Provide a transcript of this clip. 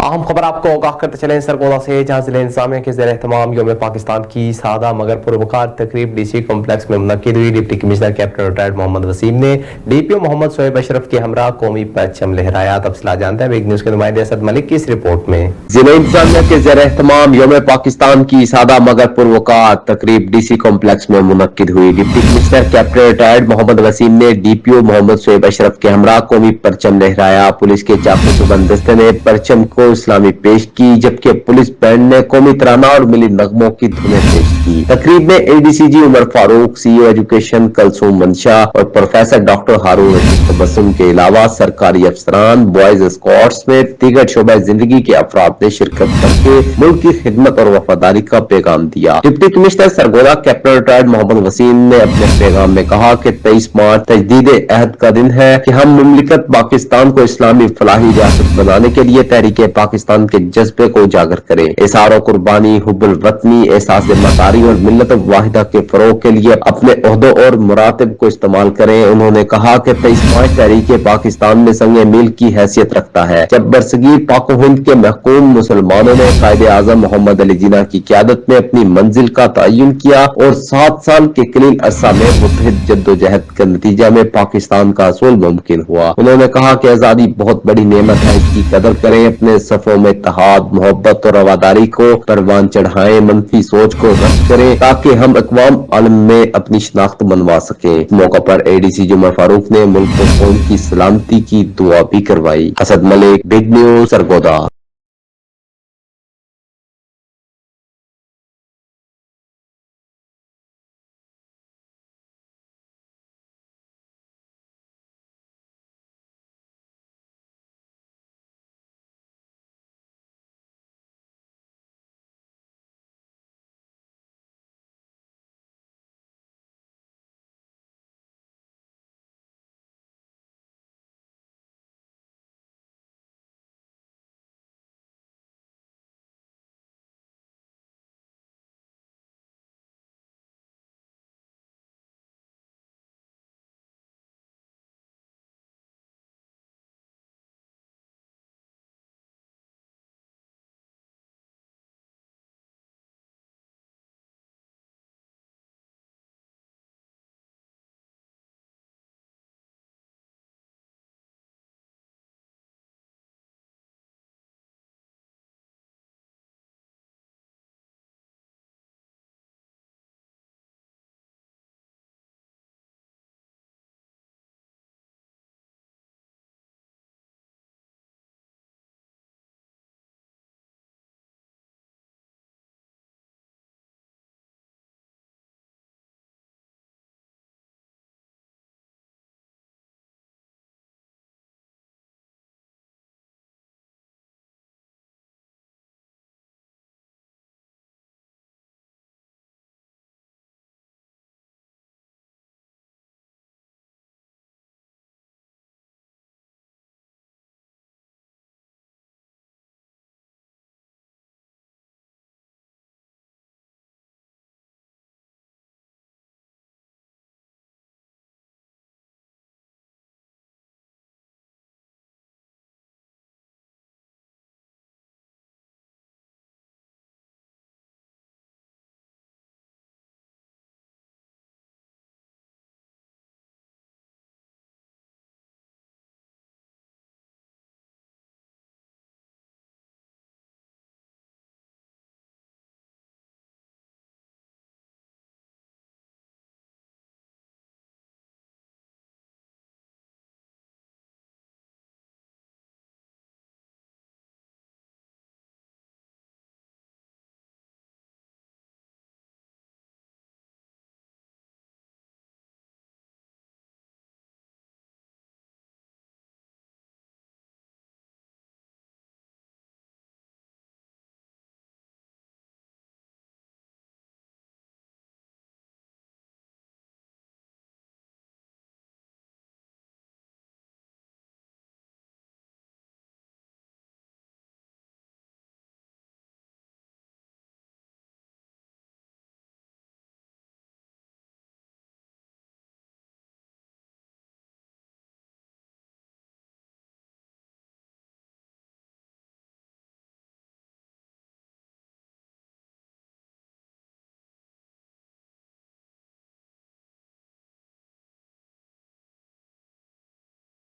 अहम खबर आपको आगाह करते चले सरगोदा से, जहां जिले इंतजामिया के ज़ेर एहतमाम यौम पाकिस्तान की सादा मगर पुरवकार तकरीब डीसी कॉम्प्लेक्स में मुनक्किद हुई। Deputy commissioner captain retired Mohammad Waseem ने डीपीओ मोहम्मद शोएब अशरफ के हमरा कौमी परचम लहराया। तफसीलात जानते हैं बिग न्यूज के नुमाइंदे असद मलिक की इस रिपोर्ट में। जिले इंतजामिया के ज़ेर एहतमाम यौम पाकिस्तान की सादा मगर पुरवकार तकरीब डीसी कॉम्प्लेक्स में मुनक्किद हुई। Deputy commissioner captain retired Mohammad Waseem ने डीपीओ मोहम्मद शोएब अशरफ के हमरा कौमी परचम लहराया। पुलिस के चाकू सुबंद दस्ते ने परचम को इस्लामी पेश की, जबकि पुलिस बैंड ने कौमी तराना और मिली नगमों की धुनें पेश की। तकरीब में एडीसीजी उमर फारूक, सीईओ एजुकेशन कलसूम मंशा और प्रोफेसर डॉक्टर हारून रशीद तबस्सुम के अलावा सरकारी अफसरान, बॉयज स्क्वाड्स में दीगर शोबा जिंदगी के अफराद ने शिरकत करके मुल्क की खिदमत और वफादारी का पैगाम दिया। Deputy commissioner Sargodha captain retired Mohammad Waseem ने अपने पैगाम में कहा कि 23 मार्च तजदीद अहद का दिन है कि हम मुमलिकत पाकिस्तान को इस्लामी फलाही रियासत बनाने के लिए तहरीक पाकिस्तान के जज्बे को उजागर करें। इसारो कुर्बानी, हुब्बुल वतनी, एहसास मतारी और मिल्लत वाहिदा के फरोग के लिए अपने ओहदों और मुरातिब को इस्तेमाल करें। उन्होंने कहा कि 23 मार्च तहरीक पाकिस्तान में संगे मील की हैसियत रखता है, जब बरसगीर पाक हिंद के महकूम मुसलमानों ने कायदे आजम मोहम्मद अली जिन्ना की क़यादत में अपनी मंजिल का तयन किया और 7 साल के कलील अरसा में मुतहिद जद्दोजहद के नतीजा में पाकिस्तान का असूल मुमकिन हुआ। उन्होंने कहा कि आजादी बहुत बड़ी नेमत है, इसकी कदर करें, अपने सफों में इत्तेहाद, मोहब्बत और रवादारी को परवान चढ़ाएं, मनफी सोच को रद्द करें ताकि हम अक़वाम आलम में अपनी शनाख्त मनवा सकें। इस मौका पर एडीसीजी उमर फारूक ने मुल्क को कौम की सलामती की दुआ भी करवाई। Asad Malik, big news, Sargodha.